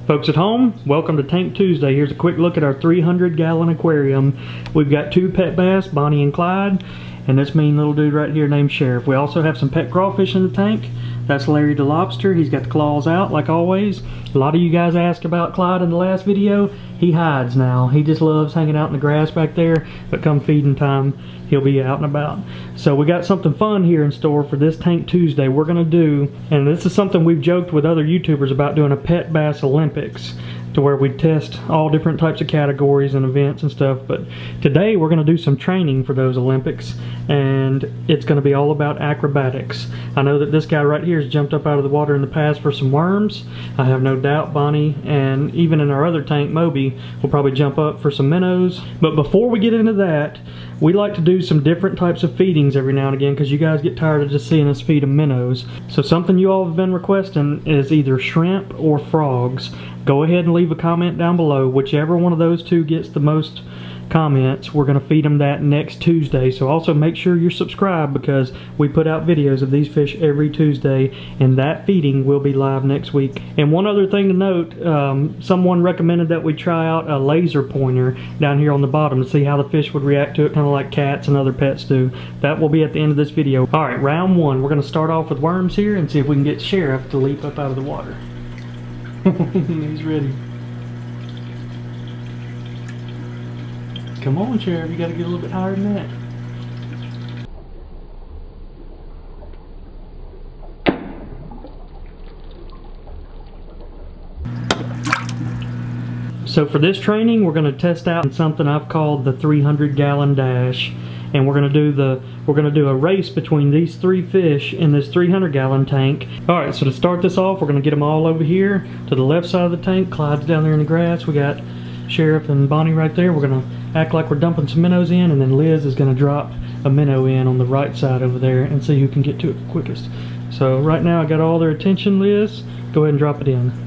Folks at home, welcome to Tank Tuesday. Here's a quick look at our 300-gallon aquarium. We've got two pet bass, Bonnie and Clyde, and this mean little dude right here named Sheriff. We also have some pet crawfish in the tank. That's Larry the lobster. He's got the claws out like always. A lot of you guys asked about Clyde in the last video. He hides now. He just loves hanging out in the grass back there, but come feeding time, he'll be out and about. So we got something fun here in store for this Tank Tuesday. We're gonna do, and this is something we've joked with other YouTubers about, doing a pet bass Olympics, to where we test all different types of categories and events and stuff. But today we're going to do some training for those Olympics, and it's going to be all about acrobatics. I know that this guy right here has jumped up out of the water in the past for some worms. I have no doubt Bonnie, and even in our other tank, Moby, will probably jump up for some minnows. But before we get into that, we like to do some different types of feedings every now and again, because you guys get tired of just seeing us feed them minnows. So something you all have been requesting is either shrimp or frogs. Go ahead and leave a comment down below. Whichever one of those two gets the most comments, we're going to feed them that next Tuesday. So also make sure you're subscribed, because we put out videos of these fish every Tuesday, and that feeding will be live next week. And one other thing to note, someone recommended that we try out a laser pointer down here on the bottom to see how the fish would react to it, kind of like cats and other pets do. That will be at the end of this video. Alright, round one. We're going to start off with worms here and see if we can get Sheriff to leap up out of the water. He's ready. Come on, Sheriff, you gotta get a little bit higher than that. So for this training, we're going to test out something I've called the 300-gallon dash, and we're going to do a race between these three fish in this 300-gallon tank. All right, so to start this off, we're going to get them all over here to the left side of the tank. Clyde's down there in the grass. We got Sheriff and Bonnie right there. We're going to act like we're dumping some minnows in, and then Liz is going to drop a minnow in on the right side over there and see who can get to it quickest. So right now I got all their attention. Liz, go ahead and drop it in.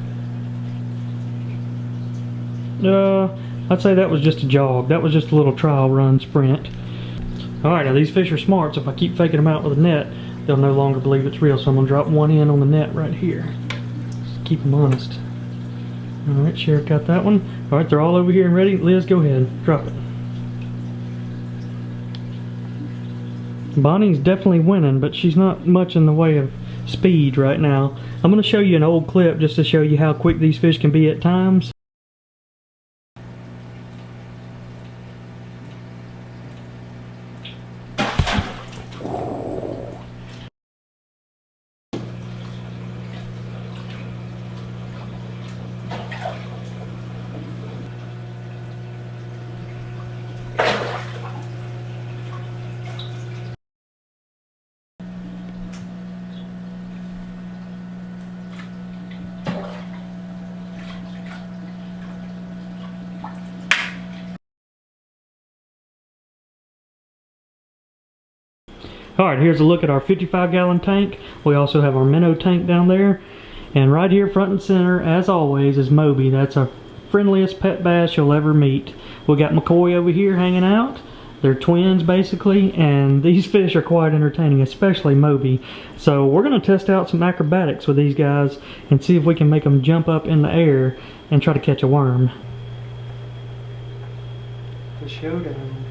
I'd say that was just a jog. That was just a little trial run sprint. Alright, now these fish are smart, so if I keep faking them out with a net, they'll no longer believe it's real. So I'm going to drop one in on the net right here. Just keep them honest. Alright, Sheriff got that one. Alright, they're all over here and ready. Liz, go ahead. Drop it. Bonnie's definitely winning, but she's not much in the way of speed right now. I'm going to show you an old clip just to show you how quick these fish can be at times. Alright, here's a look at our 55-gallon tank. We also have our minnow tank down there. And right here front and center, as always, is Moby. That's our friendliest pet bass you'll ever meet. We got McCoy over here hanging out. They're twins basically, and these fish are quite entertaining, especially Moby. So we're going to test out some acrobatics with these guys and see if we can make them jump up in the air and try to catch a worm. The showdown.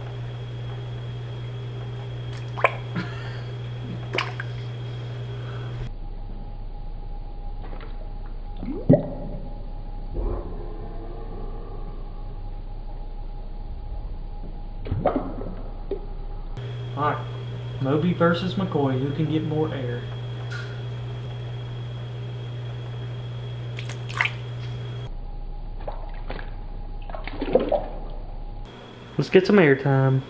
Alright, Moby versus McCoy. Who can get more air? Let's get some air time.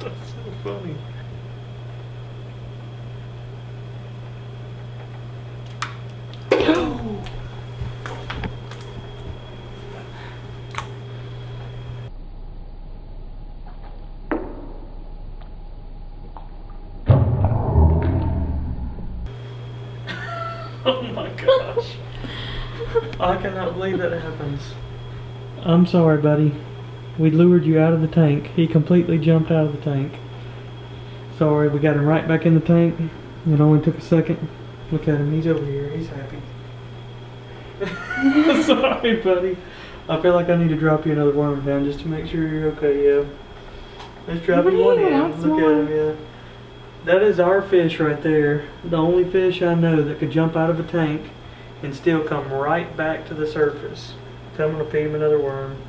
That's so funny. Oh my gosh. I cannot believe that happens. I'm sorry, buddy. We lured you out of the tank. He completely jumped out of the tank. Sorry, we got him right back in the tank. It only took a second. Look at him, he's over here. He's happy. Sorry, buddy. I feel like I need to drop you another worm down just to make sure you're okay, yeah. Let's drop you one in. Look at him, yeah. That is our fish right there. The only fish I know that could jump out of a tank and still come right back to the surface. Tell him to feed him another worm.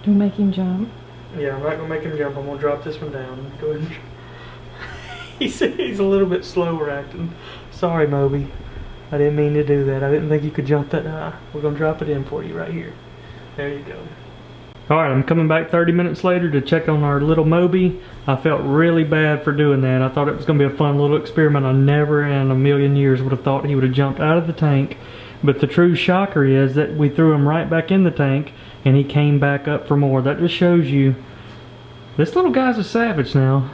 Don't make him jump. Yeah, I'm not going to make him jump. I'm going to drop this one down. Go ahead and... he's a little bit slower acting. Sorry, Moby. I didn't mean to do that. I didn't think you could jump that high. We're going to drop it in for you right here. There you go. Alright, I'm coming back 30 minutes later to check on our little Moby. I felt really bad for doing that. I thought it was going to be a fun little experiment. I never in a million years would have thought he would have jumped out of the tank. But the true shocker is that we threw him right back in the tank and he came back up for more. That just shows you this little guy's a savage now.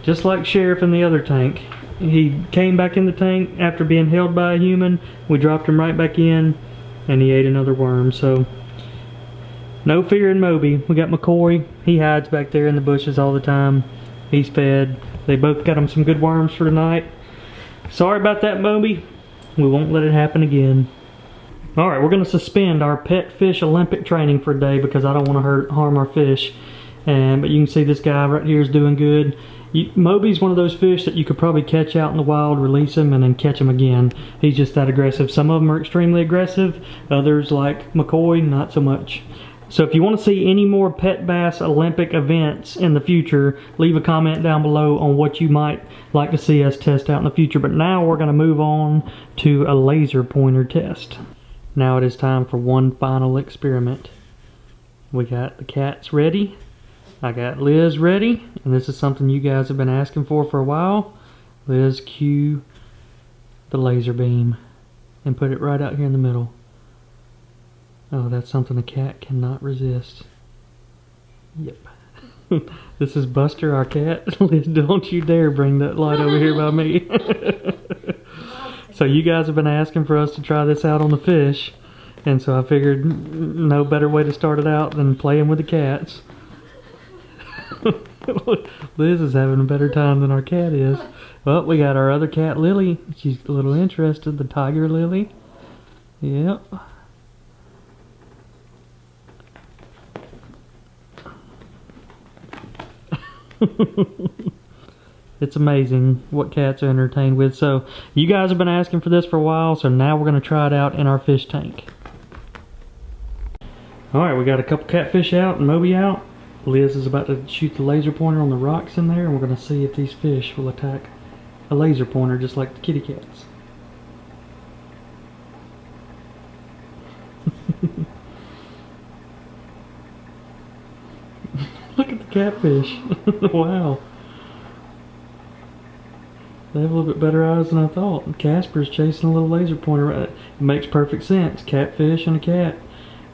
Just like Sheriff in the other tank. He came back in the tank after being held by a human. We dropped him right back in and he ate another worm. So no fear in Moby. We got McCoy. He hides back there in the bushes all the time. He's fed. They both got him some good worms for tonight. Sorry about that, Moby. We won't let it happen again. Alright, we're going to suspend our pet fish Olympic training for a day because I don't want to harm our fish. But you can see this guy right here is doing good. Moby's one of those fish that you could probably catch out in the wild, release him, and then catch him again. He's just that aggressive. Some of them are extremely aggressive. Others, like McCoy, not so much. So if you want to see any more pet bass Olympic events in the future, leave a comment down below on what you might like to see us test out in the future. But now we're going to move on to a laser pointer test. Now it is time for one final experiment. We got the cats ready. I got Liz ready. And this is something you guys have been asking for a while. Liz, cue the laser beam and put it right out here in the middle. Oh, that's something a cat cannot resist. Yep. This is Buster, our cat. Liz, don't you dare bring that light over here by me. So you guys have been asking for us to try this out on the fish. And so I figured no better way to start it out than playing with the cats. Liz is having a better time than our cat is. Well, we got our other cat, Lily. She's a little interested. The tiger Lily. Yep. It's amazing what cats are entertained with. So you guys have been asking for this for a while, so now we're going to try it out in our fish tank. Alright, we got a couple catfish out and Moby out. Liz is about to shoot the laser pointer on the rocks in there, and we're going to see if these fish will attack a laser pointer just like the kitty cats. Look at the catfish. Wow. They have a little bit better eyes than I thought. Casper's chasing a little laser pointer. It makes perfect sense. Catfish and a cat.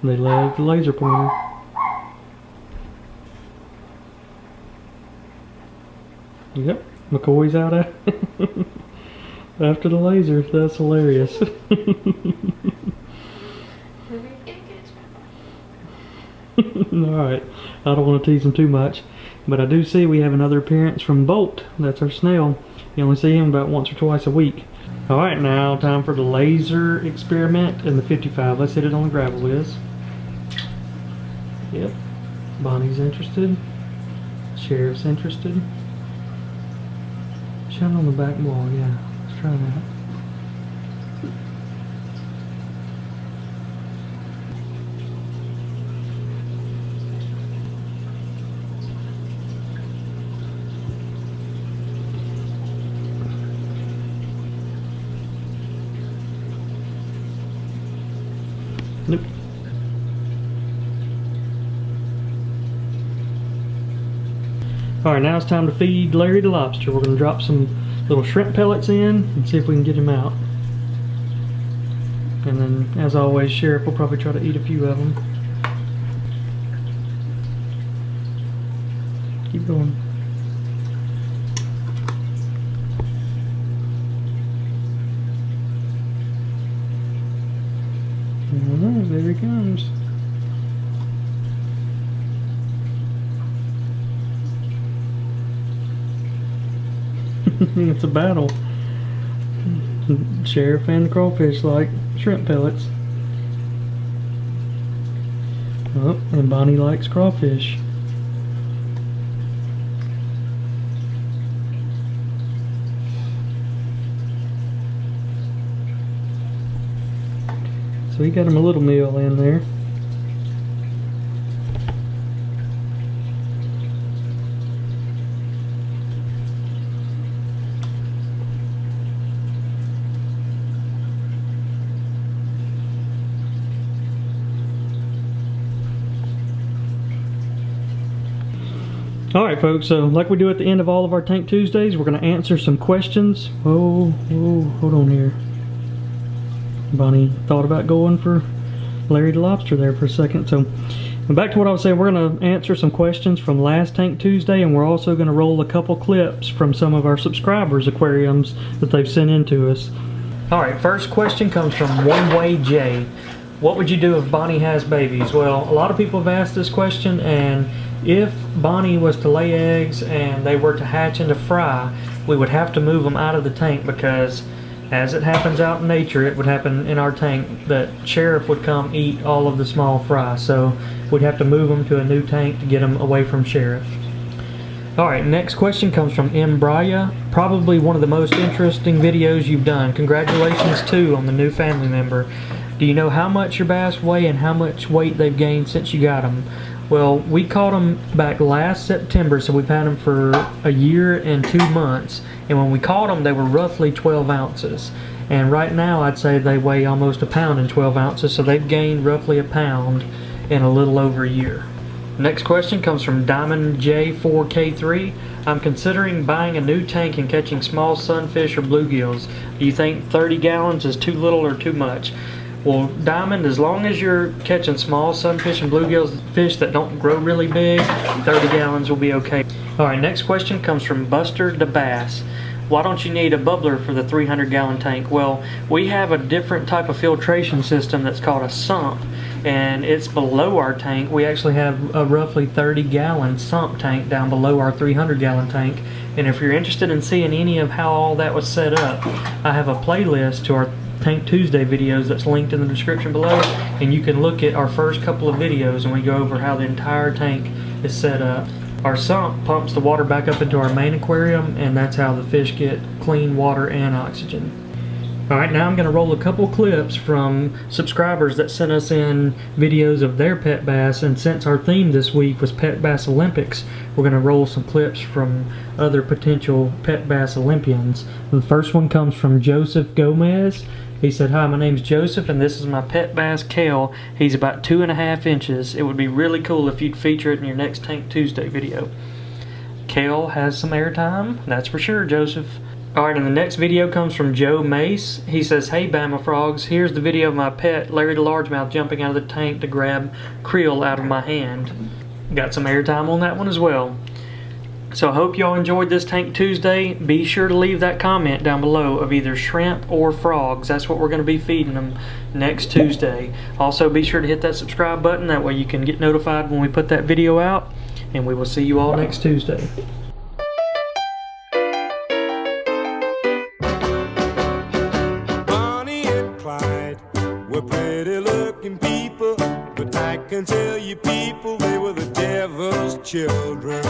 They love the laser pointer. Yep, McCoy's out after the laser. That's hilarious. Alright, I don't want to tease him too much, but I do see we have another appearance from Bolt. That's our snail. You only see him about once or twice a week. Alright, now time for the laser experiment in the 55. Let's hit it on the gravel, Liz. Yep, Bonnie's interested. Sheriff's interested. Shine on the back wall, yeah. Let's try that. Nope. Alright, now it's time to feed Larry the lobster. We're going to drop some little shrimp pellets in and see if we can get him out. And then, as always, Sheriff will probably try to eat a few of them. Keep going. There he comes. It's a battle. Sheriff and the crawfish like shrimp pellets. Oh, and Bonnie likes crawfish. So he got him a little meal in there. Alright folks, so like we do at the end of all of our Tank Tuesdays, we're going to answer some questions. Whoa, hold on here. Bonnie thought about going for Larry the Lobster there for a second. So back to what I was saying, we're going to answer some questions from last Tank Tuesday, and we're also going to roll a couple clips from some of our subscribers' aquariums that they've sent in to us. Alright, first question comes from One Way J. What would you do if Bonnie has babies? Well, a lot of people have asked this question, and if Bonnie was to lay eggs and they were to hatch into fry, we would have to move them out of the tank, because as it happens out in nature, it would happen in our tank that Sheriff would come eat all of the small fry. So we'd have to move them to a new tank to get them away from Sheriff. Alright, next question comes from M. Braya. Probably one of the most interesting videos you've done. Congratulations too on the new family member. Do you know how much your bass weigh and how much weight they've gained since you got them? Well, we caught them back last September, so we've had them for a year and 2 months. And when we caught them, they were roughly 12 ounces. And right now, I'd say they weigh almost 1 pound and 12 ounces, so they've gained roughly 1 pound in a little over a year. Next question comes from Diamond J4K3. I'm considering buying a new tank and catching small sunfish or bluegills. Do you think 30 gallons is too little or too much? Well, Diamond, as long as you're catching small sunfish and bluegills, fish that don't grow really big, 30 gallons will be okay. Alright, next question comes from Buster the Bass. Why don't you need a bubbler for the 300-gallon tank? Well, we have a different type of filtration system that's called a sump, and it's below our tank. We actually have a roughly 30-gallon sump tank down below our 300-gallon tank. And if you're interested in seeing any of how all that was set up, I have a playlist to our Tank Tuesday videos that's linked in the description below, and you can look at our first couple of videos and we go over how the entire tank is set up. Our sump pumps the water back up into our main aquarium, and that's how the fish get clean water and oxygen. Alright, now I'm going to roll a couple clips from subscribers that sent us in videos of their pet bass, and since our theme this week was Pet Bass Olympics, we're going to roll some clips from other potential pet bass Olympians. The first one comes from Joseph Gomez. He said, "Hi, my name's Joseph and this is my pet bass Kale. He's about 2.5 inches. It would be really cool if you'd feature it in your next Tank Tuesday video." Kale has some airtime, that's for sure, Joseph. Alright, and the next video comes from Joe Mace. He says, "Hey Bama Frogs, here's the video of my pet Larry the Largemouth jumping out of the tank to grab krill out of my hand." Got some airtime on that one as well. So I hope y'all enjoyed this Tank Tuesday. Be sure to leave that comment down below of either shrimp or frogs. That's what we're going to be feeding them next Tuesday. Also be sure to hit that subscribe button. That way you can get notified when we put that video out. And we will see you all next Tuesday. Bonnie and Clyde were pretty looking people, but I can tell you people, they were the devil's children.